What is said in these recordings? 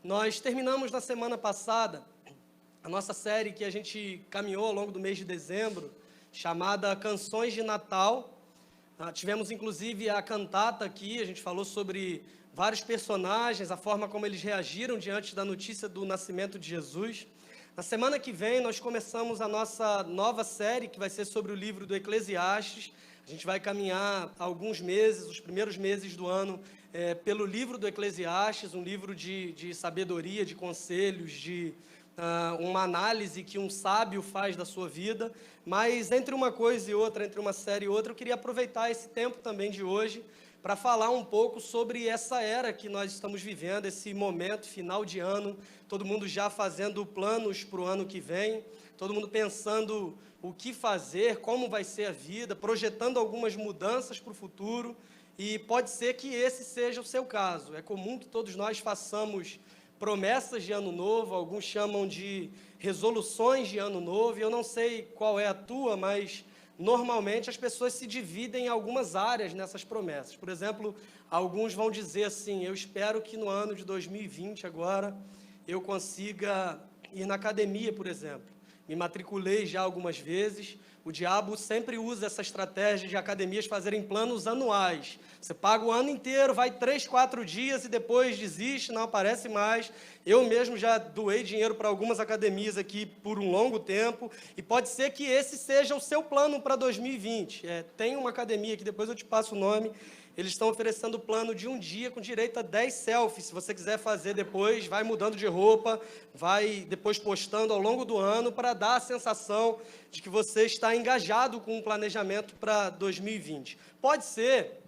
Nós terminamos na semana passada a nossa série que a gente caminhou ao longo do mês de dezembro, chamada Canções de Natal. Tivemos inclusive a cantata aqui, a gente falou sobre vários personagens, a forma como eles reagiram diante da notícia do nascimento de Jesus. Na semana que vem nós começamos a nossa nova série, que vai ser sobre o livro do Eclesiastes. A gente vai caminhar alguns meses, os primeiros meses do ano, pelo livro do Eclesiastes, um livro de sabedoria, de conselhos, de uma análise que um sábio faz da sua vida. Mas entre uma coisa e outra, entre uma série e outra, eu queria aproveitar esse tempo também de hoje para falar um pouco sobre essa era que nós estamos vivendo, esse momento final de ano, todo mundo já fazendo planos para o ano que vem, todo mundo pensando o que fazer, como vai ser a vida, projetando algumas mudanças para o futuro, e pode ser que esse seja o seu caso. É comum que todos nós façamos promessas de ano novo, alguns chamam de resoluções de ano novo, e eu não sei qual é a tua, mas normalmente as pessoas se dividem em algumas áreas nessas promessas. Por exemplo, alguns vão dizer assim: eu espero que no ano de 2020 agora eu consiga ir na academia, por exemplo. Me matriculei já algumas vezes. O diabo sempre usa essa estratégia de academias fazerem planos anuais. Você paga o ano inteiro, vai 3, 4 dias e depois desiste, não aparece mais. Eu mesmo já doei dinheiro para algumas academias aqui por um longo tempo, e pode ser que esse seja o seu plano para 2020. Tem uma academia que depois eu te passo o nome. Eles estão oferecendo plano de um dia com direito a 10 selfies. Se você quiser fazer depois, vai mudando de roupa, vai depois postando ao longo do ano para dar a sensação de que você está engajado com o planejamento para 2020. Pode ser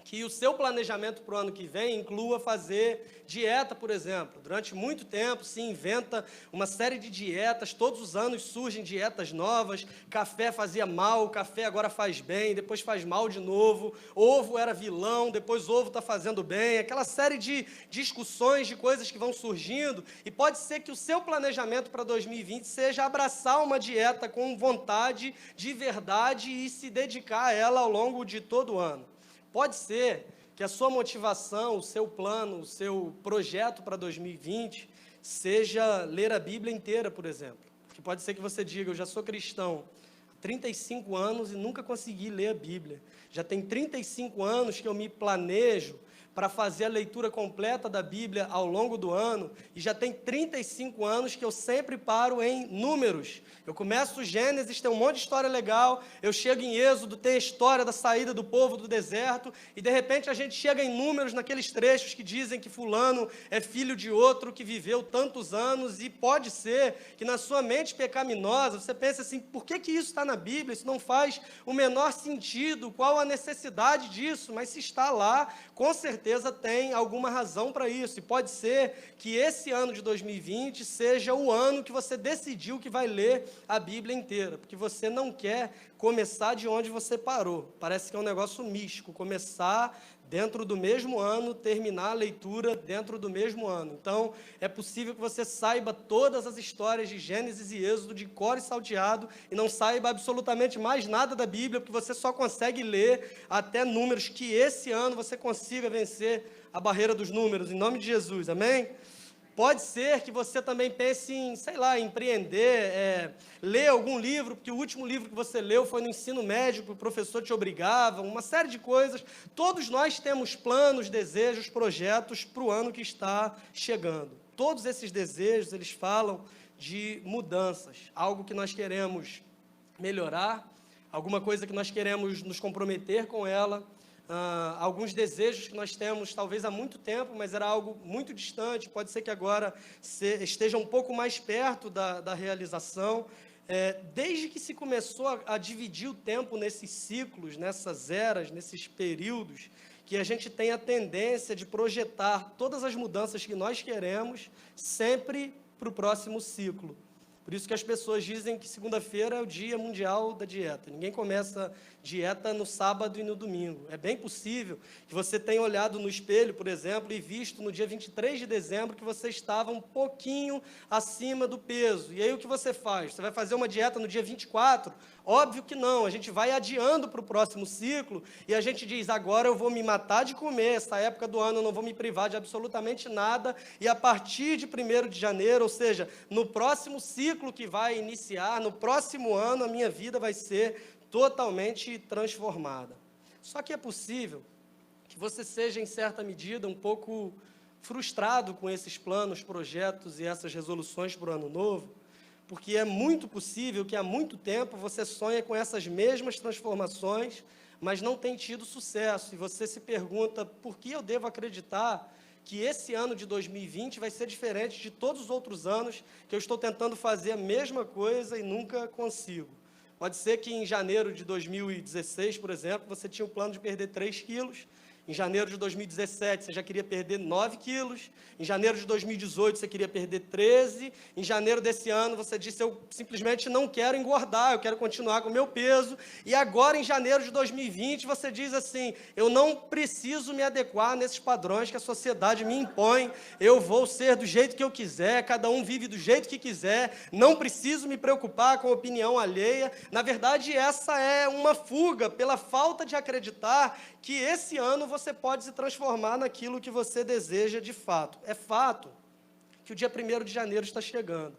que o seu planejamento para o ano que vem inclua fazer dieta, por exemplo. Durante muito tempo se inventa uma série de dietas, todos os anos surgem dietas novas. Café fazia mal, café agora faz bem, depois faz mal de novo. Ovo era vilão, depois ovo está fazendo bem. Aquela série de discussões, de coisas que vão surgindo, e pode ser que o seu planejamento para 2020 seja abraçar uma dieta com vontade, de verdade, e se dedicar a ela ao longo de todo o ano. Pode ser que a sua motivação, o seu plano, o seu projeto para 2020 seja ler a Bíblia inteira, por exemplo. Porque pode ser que você diga: eu já sou cristão há 35 anos e nunca consegui ler a Bíblia. Já tem 35 anos que eu me planejo para fazer a leitura completa da Bíblia ao longo do ano, e já tem 35 anos que eu sempre paro em Números. Eu começo o Gênesis, tem um monte de história legal, eu chego em Êxodo, tem a história da saída do povo do deserto, e de repente a gente chega em Números, naqueles trechos que dizem que fulano é filho de outro que viveu tantos anos, e pode ser que na sua mente pecaminosa você pense assim: por que isso está na Bíblia? Isso não faz o menor sentido, qual a necessidade disso? Mas se está lá, com certeza tem alguma razão para isso, e pode ser que esse ano de 2020 seja o ano que você decidiu que vai ler a Bíblia inteira, porque você não quer começar de onde você parou. Parece que é um negócio místico, começar dentro do mesmo ano, terminar a leitura dentro do mesmo ano. Então, é possível que você saiba todas as histórias de Gênesis e Êxodo de cor e salteado, e não saiba absolutamente mais nada da Bíblia, porque você só consegue ler até Números. Que esse ano você consiga vencer a barreira dos números, em nome de Jesus, amém? Pode ser que você também pense em, sei lá, empreender, ler algum livro, porque o último livro que você leu foi no ensino médio, que o professor te obrigava, uma série de coisas. Todos nós temos planos, desejos, projetos para o ano que está chegando. Todos esses desejos, eles falam de mudanças, algo que nós queremos melhorar, alguma coisa que nós queremos nos comprometer com ela. Alguns desejos que nós temos talvez há muito tempo, mas era algo muito distante, pode ser que agora esteja um pouco mais perto da realização. Desde que se começou a dividir o tempo nesses ciclos, nessas eras, nesses períodos, que a gente tem a tendência de projetar todas as mudanças que nós queremos sempre para o próximo ciclo. Por isso que as pessoas dizem que segunda-feira é o dia mundial da dieta. Ninguém começa dieta no sábado e no domingo. É bem possível que você tenha olhado no espelho, por exemplo, e visto no dia 23 de dezembro que você estava um pouquinho acima do peso. E aí o que você faz? Você vai fazer uma dieta no dia 24? Óbvio que não. A gente vai adiando para o próximo ciclo e a gente diz, agora eu vou me matar de comer, essa época do ano eu não vou me privar de absolutamente nada, e a partir de 1º de janeiro, ou seja, no próximo ciclo que vai iniciar, no próximo ano, a minha vida vai ser totalmente transformada. Só que é possível que você seja, em certa medida, um pouco frustrado com esses planos, projetos e essas resoluções para o ano novo, porque é muito possível que há muito tempo você sonha com essas mesmas transformações, mas não tem tido sucesso, e você se pergunta, por que eu devo acreditar que esse ano de 2020 vai ser diferente de todos os outros anos que eu estou tentando fazer a mesma coisa e nunca consigo? Pode ser que em janeiro de 2016, por exemplo, você tinha o plano de perder 3 quilos. Em janeiro de 2017, você já queria perder 9 quilos. Em janeiro de 2018, você queria perder 13. Em janeiro desse ano, você disse, eu simplesmente não quero engordar, eu quero continuar com o meu peso. E agora, em janeiro de 2020, você diz assim, eu não preciso me adequar nesses padrões que a sociedade me impõe, eu vou ser do jeito que eu quiser, cada um vive do jeito que quiser, não preciso me preocupar com a opinião alheia. Na verdade, essa é uma fuga pela falta de acreditar que esse ano você pode se transformar naquilo que você deseja de fato. É fato que o dia 1º de janeiro está chegando.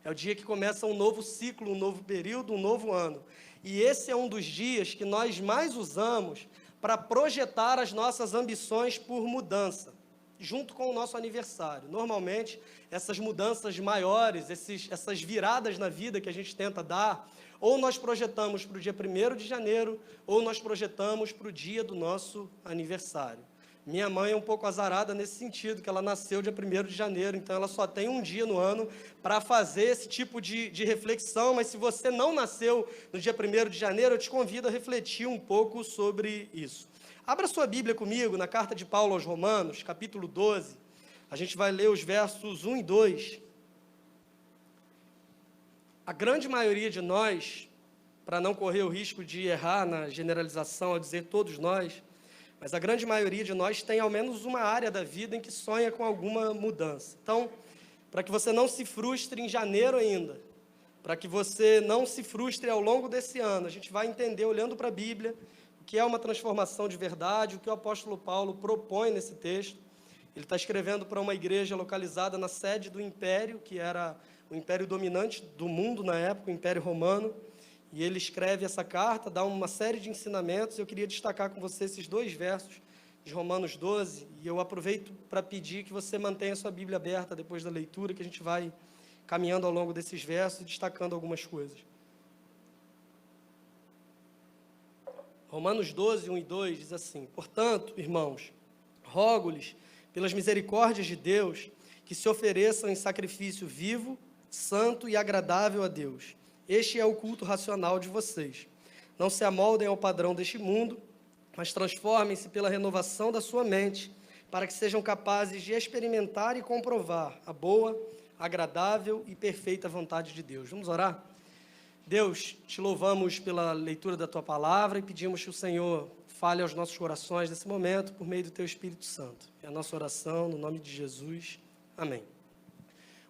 É o dia que começa um novo ciclo, um novo período, um novo ano. E esse é um dos dias que nós mais usamos para projetar as nossas ambições por mudança, junto com o nosso aniversário. Normalmente, essas mudanças maiores, essas viradas na vida que a gente tenta dar, ou nós projetamos para o dia 1º de janeiro, ou nós projetamos para o dia do nosso aniversário. Minha mãe é um pouco azarada nesse sentido, que ela nasceu dia 1º de janeiro, então ela só tem um dia no ano para fazer esse tipo de reflexão, mas se você não nasceu no dia 1º de janeiro, eu te convido a refletir um pouco sobre isso. Abra sua Bíblia comigo na carta de Paulo aos Romanos, capítulo 12, a gente vai ler os versos 1 e 2. A grande maioria de nós, para não correr o risco de errar na generalização ao dizer todos nós, mas a grande maioria de nós tem ao menos uma área da vida em que sonha com alguma mudança. Então, para que você não se frustre em janeiro ainda, para que você não se frustre ao longo desse ano, a gente vai entender, olhando para a Bíblia, o que é uma transformação de verdade, o que o apóstolo Paulo propõe nesse texto. Ele está escrevendo para uma igreja localizada na sede do Império, que era o império dominante do mundo na época, o Império Romano, e ele escreve essa carta, dá uma série de ensinamentos. Eu queria destacar com você esses 2 versos de Romanos 12, e eu aproveito para pedir que você mantenha a sua Bíblia aberta depois da leitura, que a gente vai caminhando ao longo desses versos e destacando algumas coisas. Romanos 12, 1 e 2 diz assim, portanto, irmãos, rogo-lhes, pelas misericórdias de Deus, que se ofereçam em sacrifício vivo, santo e agradável a Deus. Este é o culto racional de vocês. Não se amoldem ao padrão deste mundo, mas transformem-se pela renovação da sua mente, para que sejam capazes de experimentar e comprovar a boa, agradável e perfeita vontade de Deus. Vamos orar? Deus, te louvamos pela leitura da Tua palavra e pedimos que o Senhor fale aos nossos corações nesse momento por meio do Teu Espírito Santo. É a nossa oração, no nome de Jesus. Amém.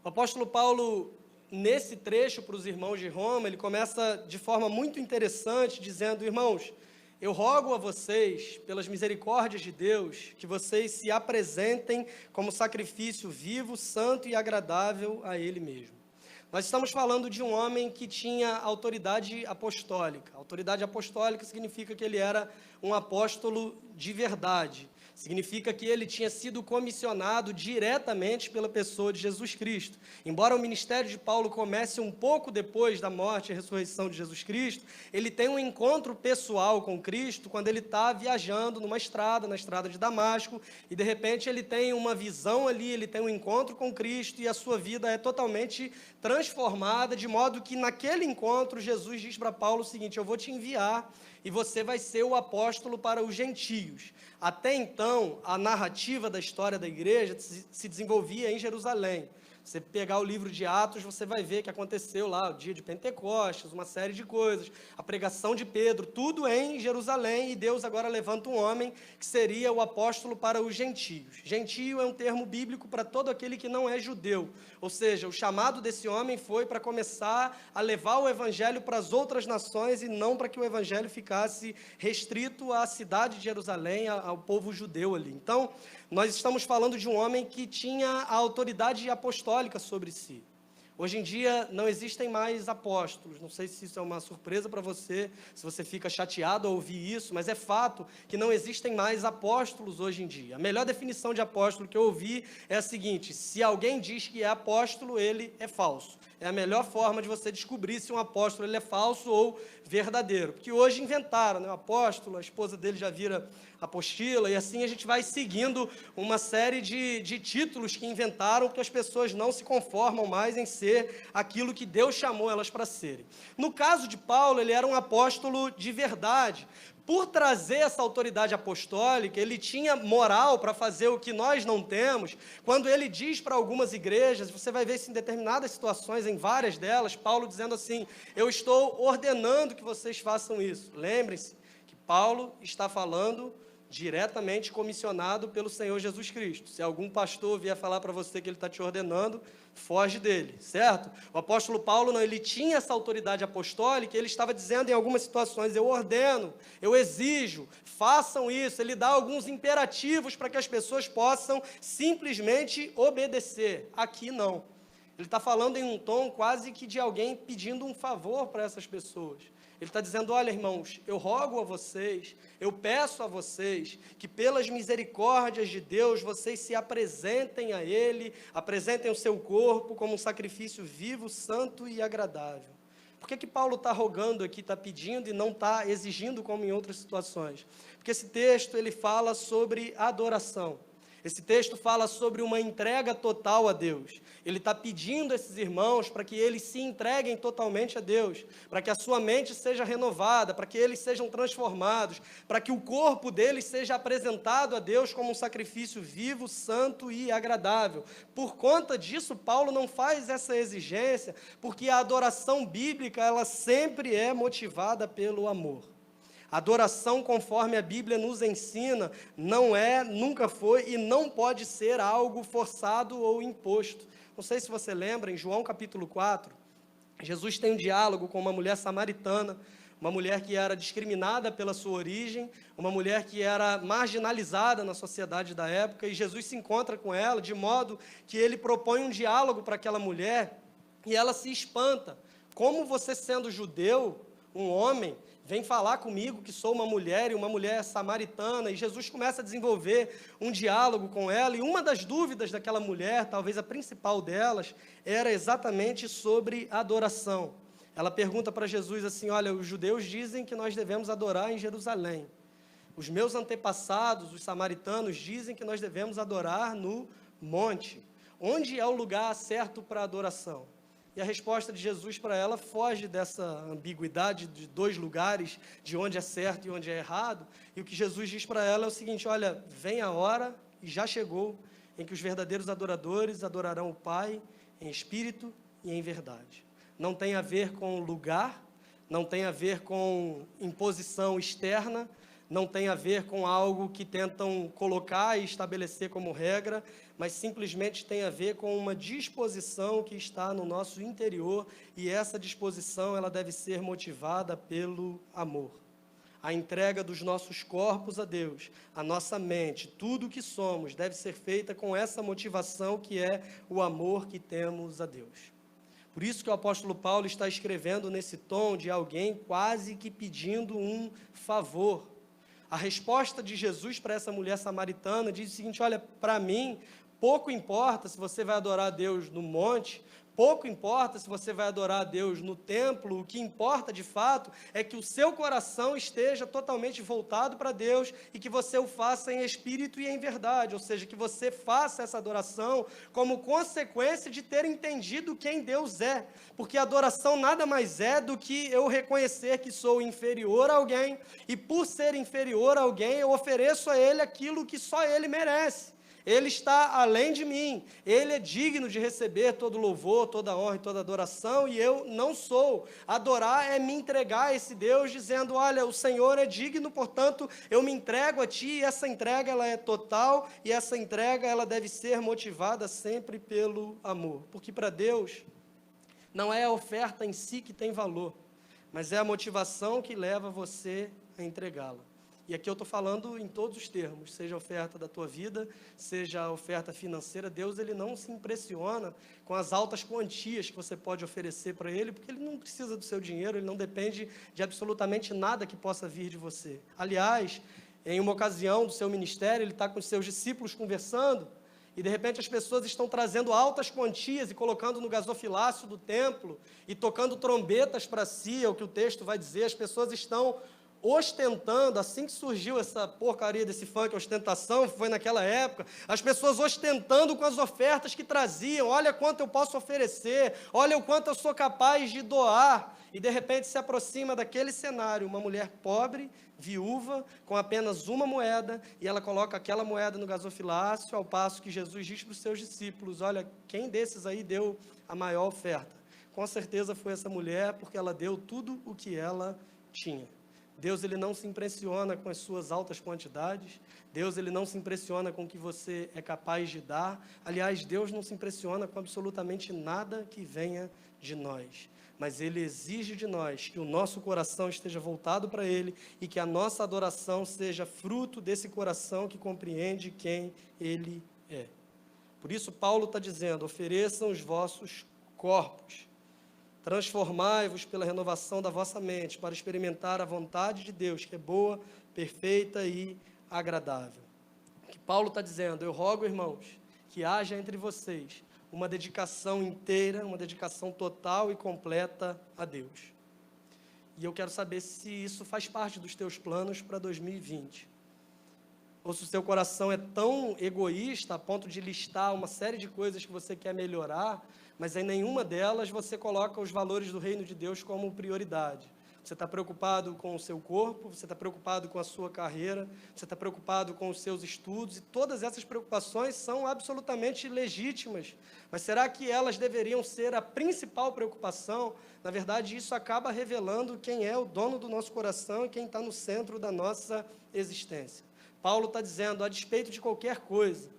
O apóstolo Paulo, nesse trecho para os irmãos de Roma, ele começa de forma muito interessante, dizendo, irmãos, eu rogo a vocês, pelas misericórdias de Deus, que vocês se apresentem como sacrifício vivo, santo e agradável a Ele mesmo. Nós estamos falando de um homem que tinha autoridade apostólica. Autoridade apostólica significa que ele era um apóstolo de verdade. Significa que ele tinha sido comissionado diretamente pela pessoa de Jesus Cristo. Embora o ministério de Paulo comece um pouco depois da morte e ressurreição de Jesus Cristo, ele tem um encontro pessoal com Cristo quando ele está viajando numa estrada, na estrada de Damasco, e de repente ele tem uma visão ali, ele tem um encontro com Cristo e a sua vida é totalmente transformada, de modo que naquele encontro Jesus diz para Paulo o seguinte, eu vou te enviar e você vai ser o apóstolo para os gentios. Até então, a narrativa da história da igreja se desenvolvia em Jerusalém. Você pegar o livro de Atos, você vai ver que aconteceu lá o dia de Pentecostes, uma série de coisas, a pregação de Pedro, tudo em Jerusalém, e Deus agora levanta um homem que seria o apóstolo para os gentios. Gentio é um termo bíblico para todo aquele que não é judeu, ou seja, o chamado desse homem foi para começar a levar o evangelho para as outras nações e não para que o evangelho ficasse restrito à cidade de Jerusalém, ao povo judeu ali. Então, nós estamos falando de um homem que tinha a autoridade apostólica sobre si. Hoje em dia não existem mais apóstolos, não sei se isso é uma surpresa para você, se você fica chateado ao ouvir isso, mas é fato que não existem mais apóstolos hoje em dia. A melhor definição de apóstolo que eu ouvi é a seguinte: se alguém diz que é apóstolo, ele é falso. É a melhor forma de você descobrir se um apóstolo ele é falso ou verdadeiro. Porque hoje inventaram, né? O apóstolo, a esposa dele já vira apostila, e assim a gente vai seguindo uma série de títulos que inventaram, porque as pessoas não se conformam mais em ser aquilo que Deus chamou elas para serem. No caso de Paulo, ele era um apóstolo de verdade. Por trazer essa autoridade apostólica, ele tinha moral para fazer o que nós não temos. Quando ele diz para algumas igrejas, você vai ver isso em determinadas situações, em várias delas, Paulo dizendo assim: eu estou ordenando que vocês façam isso. Lembrem-se que Paulo está falando diretamente comissionado pelo Senhor Jesus Cristo. Se algum pastor vier falar para você que ele está te ordenando, foge dele, certo? O apóstolo Paulo, não, ele tinha essa autoridade apostólica, ele estava dizendo em algumas situações: eu ordeno, eu exijo, façam isso. Ele dá alguns imperativos para que as pessoas possam simplesmente obedecer. Aqui não. Ele está falando em um tom quase que de alguém pedindo um favor para essas pessoas. Ele está dizendo: olha, irmãos, eu rogo a vocês, eu peço a vocês que pelas misericórdias de Deus vocês se apresentem a Ele, apresentem o seu corpo como um sacrifício vivo, santo e agradável. Por que Paulo está rogando aqui, está pedindo e não está exigindo como em outras situações? Porque esse texto ele fala sobre adoração. Esse texto fala sobre uma entrega total a Deus. Ele está pedindo a esses irmãos para que eles se entreguem totalmente a Deus, para que a sua mente seja renovada, para que eles sejam transformados, para que o corpo deles seja apresentado a Deus como um sacrifício vivo, santo e agradável. Por conta disso, Paulo não faz essa exigência, porque a adoração bíblica ela sempre é motivada pelo amor. Adoração, conforme a Bíblia nos ensina, não é, nunca foi e não pode ser algo forçado ou imposto. Não sei se você lembra, em João capítulo 4, Jesus tem um diálogo com uma mulher samaritana, uma mulher que era discriminada pela sua origem, uma mulher que era marginalizada na sociedade da época, e Jesus se encontra com ela, de modo que ele propõe um diálogo para aquela mulher, e ela se espanta. Como você, sendo judeu, um homem, vem falar comigo que sou uma mulher e uma mulher samaritana, e Jesus começa a desenvolver um diálogo com ela, e uma das dúvidas daquela mulher, talvez a principal delas, era exatamente sobre adoração. Ela pergunta para Jesus assim: olha, os judeus dizem que nós devemos adorar em Jerusalém. Os meus antepassados, os samaritanos, dizem que nós devemos adorar no monte. Onde é o lugar certo para adoração? E a resposta de Jesus para ela foge dessa ambiguidade de dois lugares, de onde é certo e onde é errado. E o que Jesus diz para ela é o seguinte: olha, vem a hora, e já chegou, em que os verdadeiros adoradores adorarão o Pai em espírito e em verdade. Não tem a ver com lugar, não tem a ver com imposição externa, não tem a ver com algo que tentam colocar e estabelecer como regra, mas simplesmente tem a ver com uma disposição que está no nosso interior, e essa disposição ela deve ser motivada pelo amor. A entrega dos nossos corpos a Deus, a nossa mente, tudo o que somos, deve ser feita com essa motivação que é o amor que temos a Deus. Por isso que o apóstolo Paulo está escrevendo nesse tom de alguém quase que pedindo um favor. A resposta de Jesus para essa mulher samaritana diz o seguinte: olha, para mim, pouco importa se você vai adorar a Deus no monte, pouco importa se você vai adorar a Deus no templo, o que importa de fato é que o seu coração esteja totalmente voltado para Deus e que você o faça em espírito e em verdade, ou seja, que você faça essa adoração como consequência de ter entendido quem Deus é, porque a adoração nada mais é do que eu reconhecer que sou inferior a alguém, e por ser inferior a alguém eu ofereço a ele aquilo que só ele merece. Ele está além de mim, Ele é digno de receber todo louvor, toda honra e toda adoração, e eu não sou. Adorar é me entregar a esse Deus, dizendo, olha, o Senhor é digno, portanto, eu me entrego a Ti, e essa entrega ela é total, e essa entrega ela deve ser motivada sempre pelo amor, porque para Deus não é a oferta em si que tem valor, mas é a motivação que leva você a entregá-la. E aqui eu estou falando em todos os termos, seja a oferta da tua vida, seja a oferta financeira. Deus ele não se impressiona com as altas quantias que você pode oferecer para Ele, porque Ele não precisa do seu dinheiro, Ele não depende de absolutamente nada que possa vir de você. Aliás, em uma ocasião do seu ministério, Ele está com os seus discípulos conversando, e de repente as pessoas estão trazendo altas quantias e colocando no gasofilácio do templo, e tocando trombetas para si, é o que o texto vai dizer. As pessoas estão ostentando, assim que surgiu essa porcaria desse funk, ostentação, foi naquela época, as pessoas ostentando com as ofertas que traziam, olha quanto eu posso oferecer, olha o quanto eu sou capaz de doar, e de repente se aproxima daquele cenário, uma mulher pobre, viúva, com apenas uma moeda, e ela coloca aquela moeda no gasofilácio, ao passo que Jesus diz para os seus discípulos, olha, quem desses aí deu a maior oferta? Com certeza foi essa mulher, porque ela deu tudo o que ela tinha. Deus ele não se impressiona com as suas altas quantidades, Deus ele não se impressiona com o que você é capaz de dar, aliás, Deus não se impressiona com absolutamente nada que venha de nós, mas Ele exige de nós que o nosso coração esteja voltado para Ele e que a nossa adoração seja fruto desse coração que compreende quem Ele é. Por isso Paulo está dizendo, ofereçam os vossos corpos, transformai-vos pela renovação da vossa mente, para experimentar a vontade de Deus, que é boa, perfeita e agradável. O que Paulo está dizendo, eu rogo, irmãos, que haja entre vocês uma dedicação inteira, uma dedicação total e completa a Deus. E eu quero saber se isso faz parte dos teus planos para 2020. Ou se o seu coração é tão egoísta a ponto de listar uma série de coisas que você quer melhorar, mas em nenhuma delas você coloca os valores do reino de Deus como prioridade. Você está preocupado com o seu corpo, você está preocupado com a sua carreira, você está preocupado com os seus estudos, e todas essas preocupações são absolutamente legítimas. Mas será que elas deveriam ser a principal preocupação? Na verdade, isso acaba revelando quem é o dono do nosso coração e quem está no centro da nossa existência. Paulo está dizendo, a despeito de qualquer coisa,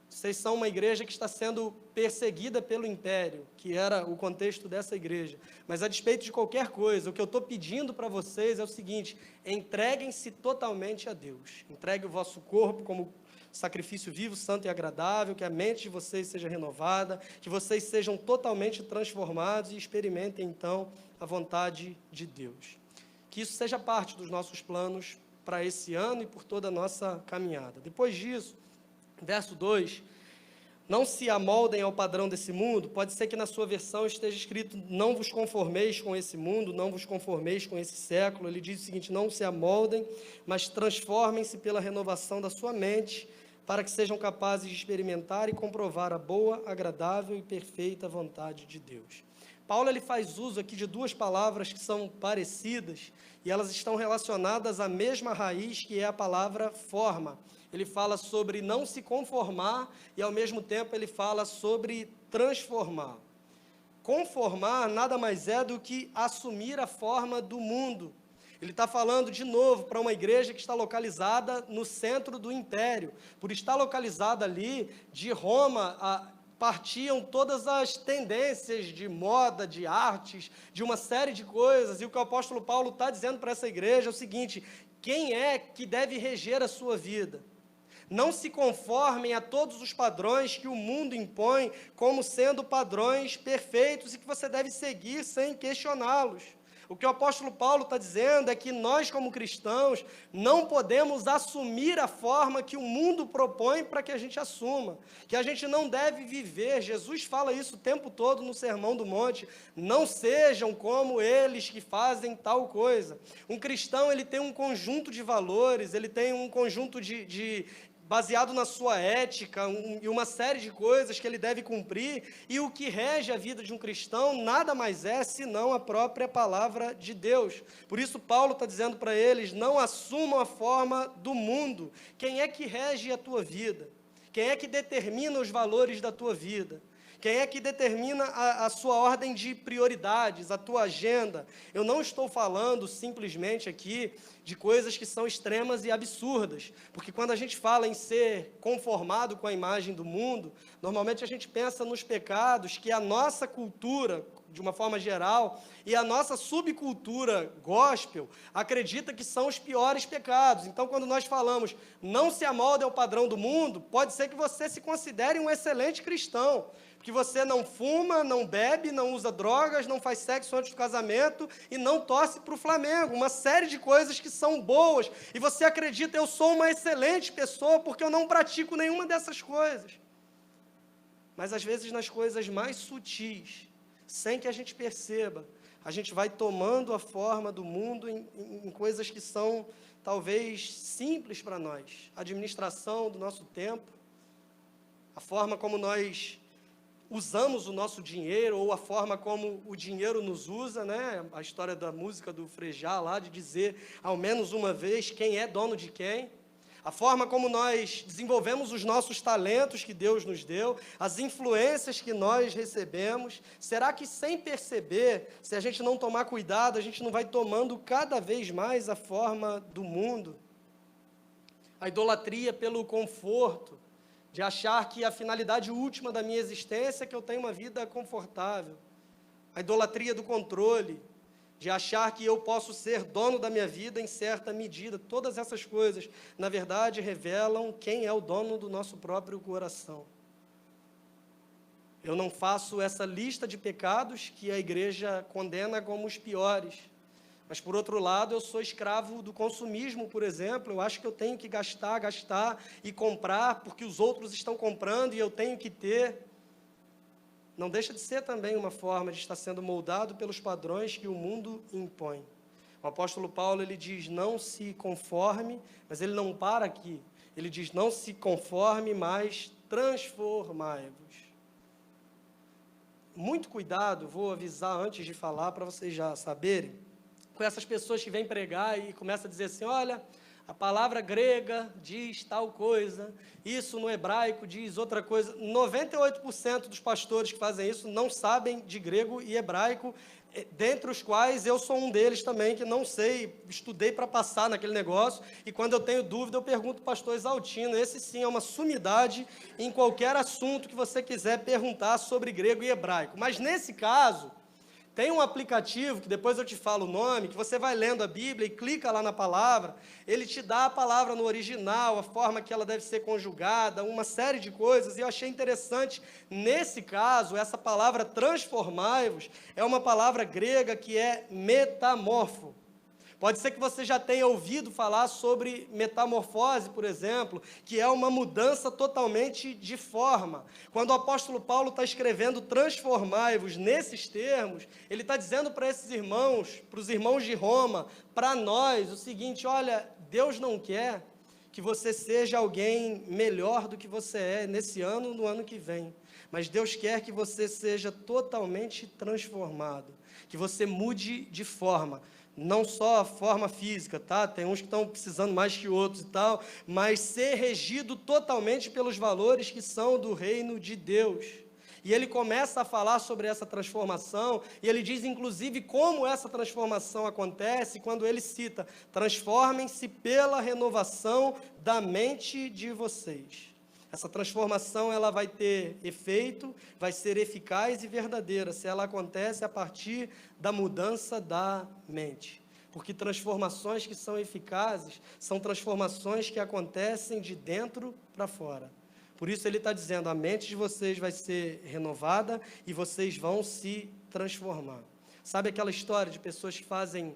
vocês são uma igreja que está sendo perseguida pelo império, que era o contexto dessa igreja. Mas a despeito de qualquer coisa, o que eu estou pedindo para vocês é o seguinte, entreguem-se totalmente a Deus. Entregue o vosso corpo como sacrifício vivo, santo e agradável, que a mente de vocês seja renovada, que vocês sejam totalmente transformados e experimentem, então, a vontade de Deus. Que isso seja parte dos nossos planos para esse ano e por toda a nossa caminhada. Depois disso, verso 2, não se amoldem ao padrão desse mundo, pode ser que na sua versão esteja escrito, não vos conformeis com esse mundo, não vos conformeis com esse século. Ele diz o seguinte, não se amoldem, mas transformem-se pela renovação da sua mente, para que sejam capazes de experimentar e comprovar a boa, agradável e perfeita vontade de Deus. Paulo ele faz uso aqui de duas palavras que são parecidas, e elas estão relacionadas à mesma raiz, que é a palavra forma. Ele fala sobre não se conformar e, ao mesmo tempo, ele fala sobre transformar. Conformar nada mais é do que assumir a forma do mundo. Ele está falando, de novo, para uma igreja que está localizada no centro do império. Por estar localizada ali, de Roma, partiam todas as tendências de moda, de artes, de uma série de coisas. E o que o apóstolo Paulo está dizendo para essa igreja é o seguinte, quem é que deve reger a sua vida? Não se conformem a todos os padrões que o mundo impõe como sendo padrões perfeitos e que você deve seguir sem questioná-los. O que o apóstolo Paulo está dizendo é que nós, como cristãos, não podemos assumir a forma que o mundo propõe para que a gente assuma, que a gente não deve viver. Jesus fala isso o tempo todo no Sermão do Monte, não sejam como eles que fazem tal coisa. Um cristão, ele tem um conjunto de valores, ele tem um conjunto baseado na sua ética e uma série de coisas que ele deve cumprir, e o que rege a vida de um cristão nada mais é senão a própria palavra de Deus. Por isso Paulo está dizendo para eles, não assumam a forma do mundo. Quem é que rege a tua vida? Quem é que determina os valores da tua vida? Quem é que determina a sua ordem de prioridades, a tua agenda? Eu não estou falando simplesmente aqui de coisas que são extremas e absurdas, porque quando a gente fala em ser conformado com a imagem do mundo, normalmente a gente pensa nos pecados que a nossa cultura, de uma forma geral, e a nossa subcultura gospel acredita que são os piores pecados. Então, quando nós falamos não se amolde ao padrão do mundo, pode ser que você se considere um excelente cristão, que você não fuma, não bebe, não usa drogas, não faz sexo antes do casamento e não torce para o Flamengo. Uma série de coisas que são boas. E você acredita, eu sou uma excelente pessoa porque eu não pratico nenhuma dessas coisas. Mas às vezes nas coisas mais sutis, sem que a gente perceba, a gente vai tomando a forma do mundo em coisas que são talvez simples para nós. A administração do nosso tempo, a forma como nós usamos o nosso dinheiro, ou a forma como o dinheiro nos usa, né? A história da música do Frejá lá, de dizer ao menos uma vez quem é dono de quem. A forma como nós desenvolvemos os nossos talentos que Deus nos deu, as influências que nós recebemos. Será que sem perceber, se a gente não tomar cuidado, a gente não vai tomando cada vez mais a forma do mundo? A idolatria pelo conforto, de achar que a finalidade última da minha existência é que eu tenha uma vida confortável. A idolatria do controle, de achar que eu posso ser dono da minha vida em certa medida. Todas essas coisas, na verdade, revelam quem é o dono do nosso próprio coração. Eu não faço essa lista de pecados que a igreja condena como os piores. Mas, por outro lado, eu sou escravo do consumismo, por exemplo. Eu acho que eu tenho que gastar e comprar, porque os outros estão comprando e eu tenho que ter. Não deixa de ser também uma forma de estar sendo moldado pelos padrões que o mundo impõe. O apóstolo Paulo, ele diz, não se conforme, mas ele não para aqui. Ele diz, não se conforme, mas transformai-vos. Muito cuidado, vou avisar antes de falar, para vocês já saberem, com essas pessoas que vêm pregar e começam a dizer assim, olha, a palavra grega diz tal coisa, isso no hebraico diz outra coisa. 98% dos pastores que fazem isso não sabem de grego e hebraico, dentre os quais eu sou um deles também, que não sei, estudei para passar naquele negócio, e quando eu tenho dúvida eu pergunto ao pastor Exaltino. Esse sim é uma sumidade em qualquer assunto que você quiser perguntar sobre grego e hebraico. Mas nesse caso, tem um aplicativo, que depois eu te falo o nome, que você vai lendo a Bíblia e clica lá na palavra, ele te dá a palavra no original, a forma que ela deve ser conjugada, uma série de coisas, e eu achei interessante, nesse caso, essa palavra transformai-vos, é uma palavra grega que é metamorfo. Pode ser que você já tenha ouvido falar sobre metamorfose, por exemplo, que é uma mudança totalmente de forma. Quando o apóstolo Paulo está escrevendo transformai-vos nesses termos, ele está dizendo para esses irmãos, para os irmãos de Roma, para nós, o seguinte, olha, Deus não quer que você seja alguém melhor do que você é nesse ano, no ano que vem. Mas Deus quer que você seja totalmente transformado, que você mude de forma. Não só a forma física, tá? Tem uns que estão precisando mais que outros e tal, mas ser regido totalmente pelos valores que são do reino de Deus. E ele começa a falar sobre essa transformação, e ele diz, inclusive, como essa transformação acontece, quando ele cita, transformem-se pela renovação da mente de vocês. Essa transformação, ela vai ter efeito, vai ser eficaz e verdadeira, se ela acontece a partir da mudança da mente. Porque transformações que são eficazes, são transformações que acontecem de dentro para fora. Por isso ele está dizendo, a mente de vocês vai ser renovada e vocês vão se transformar. Sabe aquela história de pessoas que fazem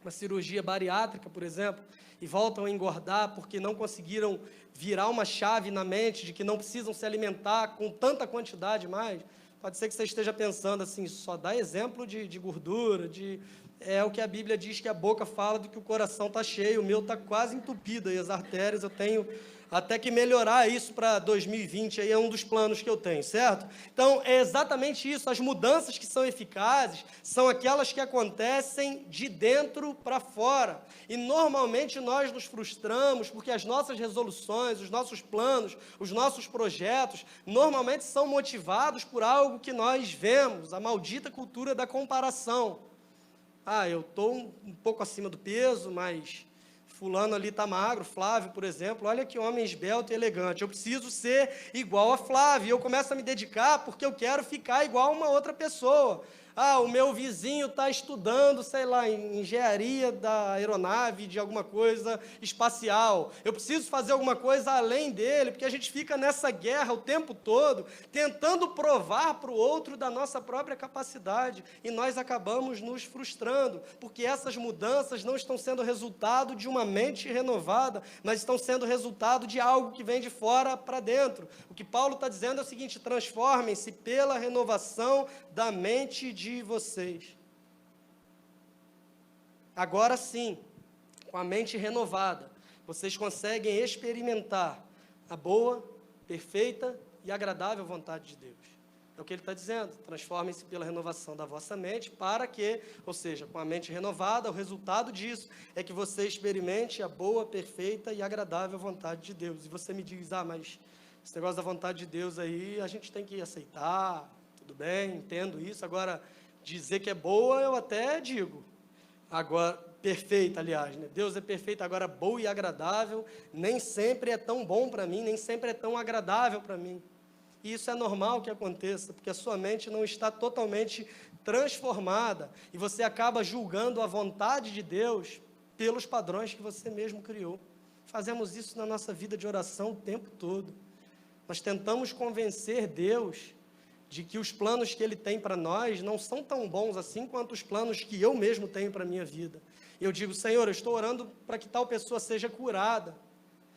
uma cirurgia bariátrica, por exemplo, e voltam a engordar porque não conseguiram virar uma chave na mente de que não precisam se alimentar com tanta quantidade mais? Pode ser que você esteja pensando assim, só dá exemplo de gordura, é o que a Bíblia diz que a boca fala do que o coração está cheio, o meu está quase entupido, e as artérias eu tenho até que melhorar isso para 2020 aí é um dos planos que eu tenho, certo? Então, é exatamente isso, as mudanças que são eficazes são aquelas que acontecem de dentro para fora. E normalmente nós nos frustramos porque as nossas resoluções, os nossos planos, os nossos projetos, normalmente são motivados por algo que nós vemos, a maldita cultura da comparação. Eu estou um pouco acima do peso, mas fulano ali está magro, Flávio, por exemplo, olha que homem esbelto e elegante, eu preciso ser igual a Flávio, e eu começo a me dedicar porque eu quero ficar igual a uma outra pessoa. O meu vizinho está estudando, sei lá, em engenharia da aeronave, de alguma coisa espacial. Eu preciso fazer alguma coisa além dele, porque a gente fica nessa guerra o tempo todo, tentando provar para o outro da nossa própria capacidade, e nós acabamos nos frustrando, porque essas mudanças não estão sendo resultado de uma mente renovada, mas estão sendo resultado de algo que vem de fora para dentro. O que Paulo está dizendo é o seguinte: transformem-se pela renovação da mente de vocês. Agora sim, com a mente renovada, vocês conseguem experimentar a boa, perfeita e agradável vontade de Deus. É o que ele está dizendo: transformem-se pela renovação da vossa mente, para que, ou seja, com a mente renovada, o resultado disso é que você experimente a boa, perfeita e agradável vontade de Deus. E você me diz: mas esse negócio da vontade de Deus aí, a gente tem que aceitar, tudo bem, entendo isso. Agora, dizer que é boa, eu até digo. Agora, perfeita, aliás, né? Deus é perfeito, agora boa e agradável, nem sempre é tão bom para mim, nem sempre é tão agradável para mim. E isso é normal que aconteça, porque a sua mente não está totalmente transformada, e você acaba julgando a vontade de Deus pelos padrões que você mesmo criou. Fazemos isso na nossa vida de oração o tempo todo. Nós tentamos convencer Deus de que os planos que Ele tem para nós não são tão bons assim quanto os planos que eu mesmo tenho para a minha vida. E eu digo: Senhor, eu estou orando para que tal pessoa seja curada.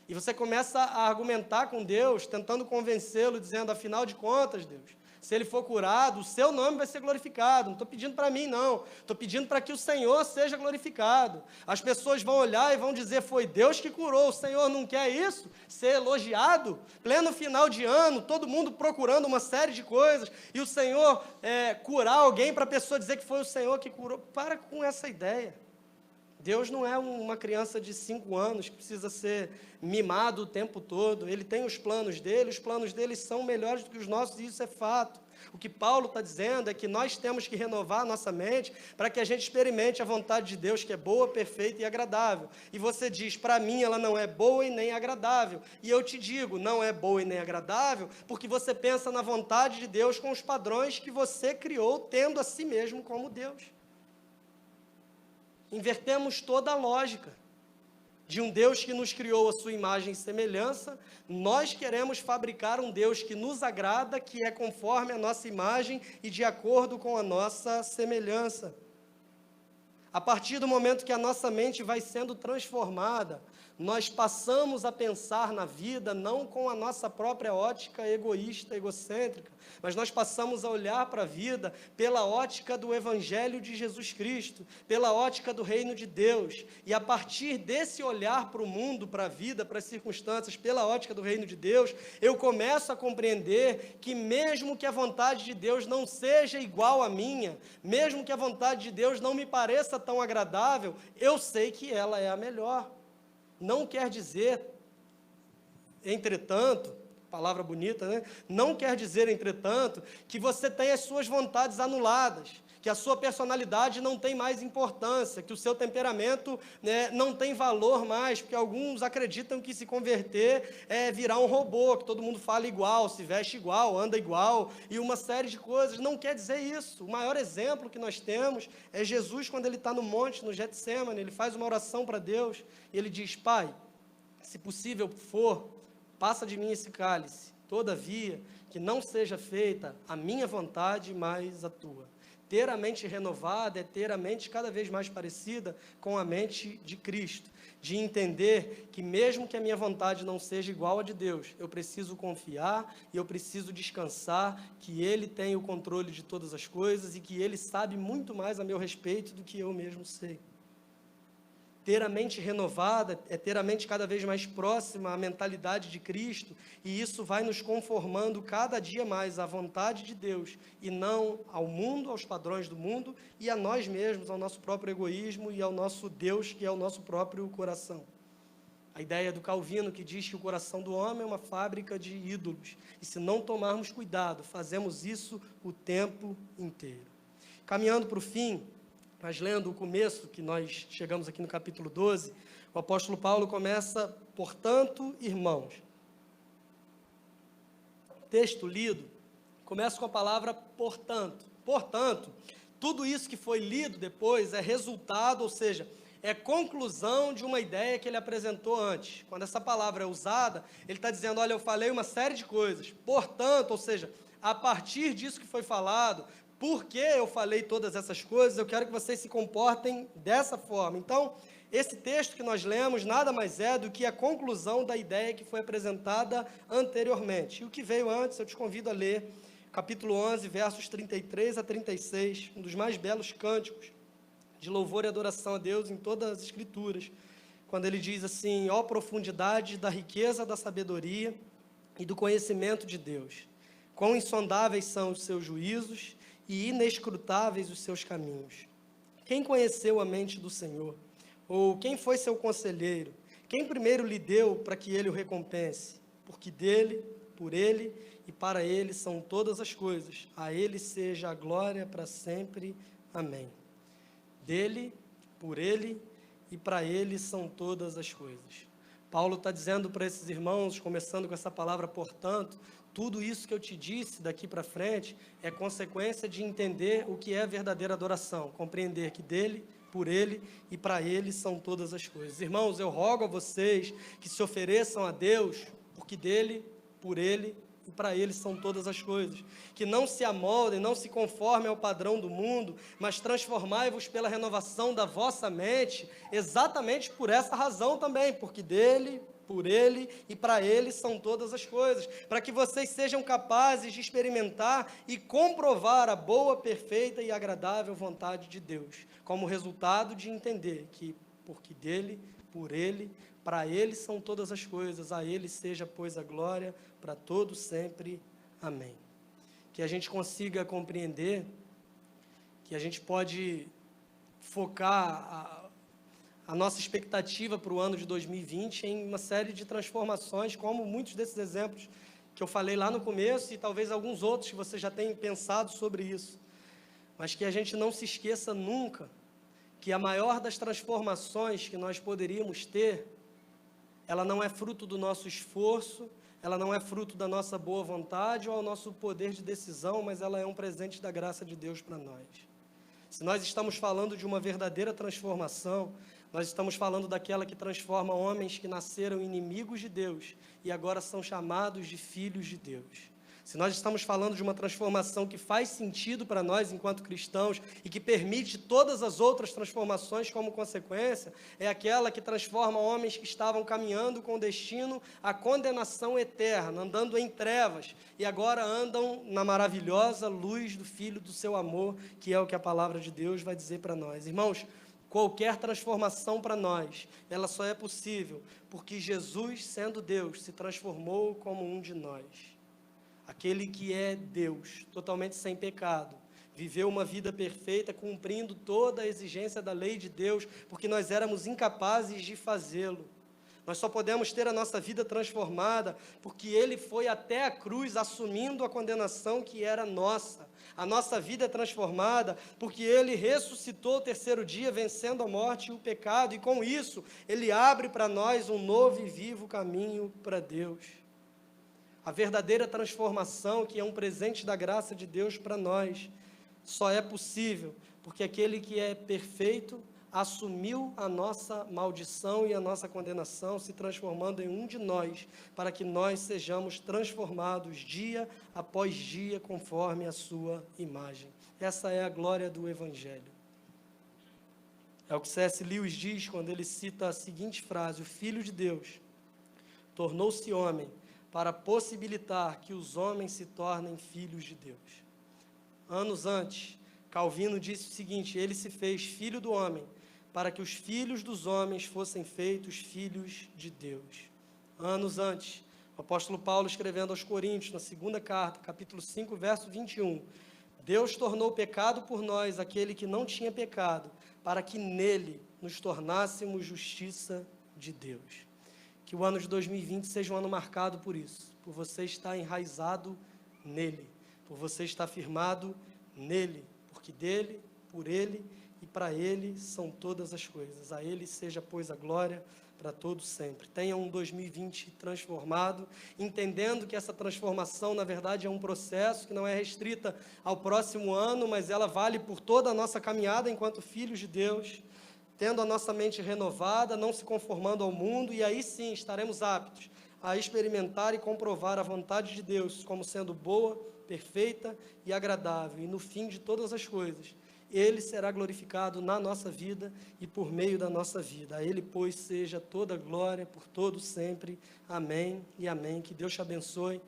E você começa a argumentar com Deus, tentando convencê-lo, dizendo: afinal de contas, Deus, se ele for curado, o seu nome vai ser glorificado. Não estou pedindo para mim, não. Estou pedindo para que o Senhor seja glorificado. As pessoas vão olhar e vão dizer: foi Deus que curou. O Senhor não quer isso? Ser elogiado? Pleno final de ano, todo mundo procurando uma série de coisas, e o Senhor curar alguém para a pessoa dizer que foi o Senhor que curou. Para com essa ideia. Deus não é uma criança de 5 anos que precisa ser mimado o tempo todo. Ele tem os planos dele são melhores do que os nossos, e isso é fato. O que Paulo está dizendo é que nós temos que renovar a nossa mente para que a gente experimente a vontade de Deus, que é boa, perfeita e agradável. E você diz: para mim ela não é boa e nem agradável. E eu te digo: não é boa e nem agradável, porque você pensa na vontade de Deus com os padrões que você criou, tendo a si mesmo como Deus. Invertemos toda a lógica de um Deus que nos criou a sua imagem e semelhança. Nós queremos fabricar um Deus que nos agrada, que é conforme a nossa imagem e de acordo com a nossa semelhança. A partir do momento que a nossa mente vai sendo transformada, nós passamos a pensar na vida não com a nossa própria ótica egoísta, egocêntrica, mas nós passamos a olhar para a vida pela ótica do Evangelho de Jesus Cristo, pela ótica do Reino de Deus. E a partir desse olhar para o mundo, para a vida, para as circunstâncias, pela ótica do Reino de Deus, eu começo a compreender que mesmo que a vontade de Deus não seja igual à minha, mesmo que a vontade de Deus não me pareça tão agradável, eu sei que ela é a melhor. Não quer dizer, entretanto, palavra bonita, né? Não quer dizer, entretanto, que você tem as suas vontades anuladas, que a sua personalidade não tem mais importância, que o seu temperamento, né, não tem valor mais, porque alguns acreditam que se converter é virar um robô, que todo mundo fala igual, se veste igual, anda igual, e uma série de coisas. Não quer dizer isso. O maior exemplo que nós temos é Jesus, quando ele está no monte, no Getsêmani, ele faz uma oração para Deus, e ele diz: Pai, se possível for, passa de mim esse cálice, todavia, que não seja feita a minha vontade, mas a tua. Ter a mente renovada é ter a mente cada vez mais parecida com a mente de Cristo, de entender que mesmo que a minha vontade não seja igual a de Deus, eu preciso confiar e eu preciso descansar que Ele tem o controle de todas as coisas e que Ele sabe muito mais a meu respeito do que eu mesmo sei. ter a mente renovada, é ter a mente cada vez mais próxima à mentalidade de Cristo, e isso vai nos conformando cada dia mais à vontade de Deus, e não ao mundo, aos padrões do mundo, e a nós mesmos, ao nosso próprio egoísmo e ao nosso Deus, que é o nosso próprio coração. A ideia do Calvino, que diz que o coração do homem é uma fábrica de ídolos, e se não tomarmos cuidado, fazemos isso o tempo inteiro. Caminhando para o fim, mas lendo o começo, que nós chegamos aqui no capítulo 12, o apóstolo Paulo começa, portanto, irmãos. O texto lido começa com a palavra portanto. Portanto, tudo isso que foi lido depois é resultado, ou seja, é conclusão de uma ideia que ele apresentou antes. Quando essa palavra é usada, ele está dizendo, olha, eu falei uma série de coisas. Portanto, ou seja, a partir disso que foi falado, porque eu falei todas essas coisas, eu quero que vocês se comportem dessa forma. Então, esse texto que nós lemos nada mais é do que a conclusão da ideia que foi apresentada anteriormente. E o que veio antes, eu te convido a ler, capítulo 11, versos 33 a 36, um dos mais belos cânticos de louvor e adoração a Deus em todas as Escrituras, quando ele diz assim, ó profundidade da riqueza da sabedoria e do conhecimento de Deus, quão insondáveis são os seus juízos e inescrutáveis os seus caminhos. Quem conheceu a mente do Senhor? Ou quem foi seu conselheiro? Quem primeiro lhe deu para que ele o recompense? Porque dele, por ele e para ele são todas as coisas. A ele seja a glória para sempre. Amém. Dele, por ele e para ele são todas as coisas. Paulo está dizendo para esses irmãos, começando com essa palavra, portanto, tudo isso que eu te disse daqui para frente é consequência de entender o que é verdadeira adoração, compreender que dele, por ele e para ele são todas as coisas. Irmãos, eu rogo a vocês que se ofereçam a Deus, porque dele, por ele e para ele são todas as coisas. Que não se amoldem, não se conformem ao padrão do mundo, mas transformai-vos pela renovação da vossa mente, exatamente por essa razão também, porque dele, por ele e para ele são todas as coisas, para que vocês sejam capazes de experimentar e comprovar a boa, perfeita e agradável vontade de Deus, como resultado de entender que, porque dele, por ele, para ele são todas as coisas, a ele seja, pois, a glória para todos sempre. Amém. Que a gente consiga compreender que a gente pode focar a nossa expectativa para o ano de 2020 em uma série de transformações, como muitos desses exemplos que eu falei lá no começo e talvez alguns outros que você já tenha pensado sobre isso. Mas que a gente não se esqueça nunca que a maior das transformações que nós poderíamos ter, ela não é fruto do nosso esforço, ela não é fruto da nossa boa vontade ou ao nosso poder de decisão, mas ela é um presente da graça de Deus para nós. Se nós estamos falando de uma verdadeira transformação, nós estamos falando daquela que transforma homens que nasceram inimigos de Deus e agora são chamados de filhos de Deus. Se nós estamos falando de uma transformação que faz sentido para nós enquanto cristãos e que permite todas as outras transformações como consequência, é aquela que transforma homens que estavam caminhando com destino à condenação eterna, andando em trevas, e agora andam na maravilhosa luz do Filho do seu amor, que é o que a palavra de Deus vai dizer para nós. Irmãos, qualquer transformação para nós, ela só é possível porque Jesus, sendo Deus, se transformou como um de nós. Aquele que é Deus, totalmente sem pecado, viveu uma vida perfeita, cumprindo toda a exigência da lei de Deus, porque nós éramos incapazes de fazê-lo. Nós só podemos ter a nossa vida transformada, porque Ele foi até a cruz, assumindo a condenação que era nossa. A nossa vida é transformada, porque Ele ressuscitou ao terceiro dia, vencendo a morte e o pecado, e com isso, Ele abre para nós um novo e vivo caminho para Deus. A verdadeira transformação, que é um presente da graça de Deus para nós, só é possível porque aquele que é perfeito assumiu a nossa maldição e a nossa condenação, se transformando em um de nós, para que nós sejamos transformados dia após dia, conforme a sua imagem. Essa é a glória do Evangelho. É o que C.S. Lewis diz quando ele cita a seguinte frase: o Filho de Deus tornou-se homem para possibilitar que os homens se tornem filhos de Deus. Anos antes, Calvino disse o seguinte: ele se fez filho do homem para que os filhos dos homens fossem feitos filhos de Deus. Anos antes, o apóstolo Paulo, escrevendo aos Coríntios, na segunda carta, capítulo 5, verso 21, Deus tornou pecado por nós aquele que não tinha pecado, para que nele nos tornássemos justiça de Deus. Que o ano de 2020 seja um ano marcado por isso, por você estar enraizado nele, por você estar firmado nele, porque dele, por ele e para ele são todas as coisas. A ele seja, pois, a glória para todos sempre. Tenha um 2020 transformado, entendendo que essa transformação, na verdade, é um processo que não é restrita ao próximo ano, mas ela vale por toda a nossa caminhada enquanto filhos de Deus, tendo a nossa mente renovada, não se conformando ao mundo, e aí sim estaremos aptos a experimentar e comprovar a vontade de Deus como sendo boa, perfeita e agradável, e no fim de todas as coisas, Ele será glorificado na nossa vida e por meio da nossa vida. A Ele, pois, seja toda glória por todo sempre. Amém e amém. Que Deus te abençoe.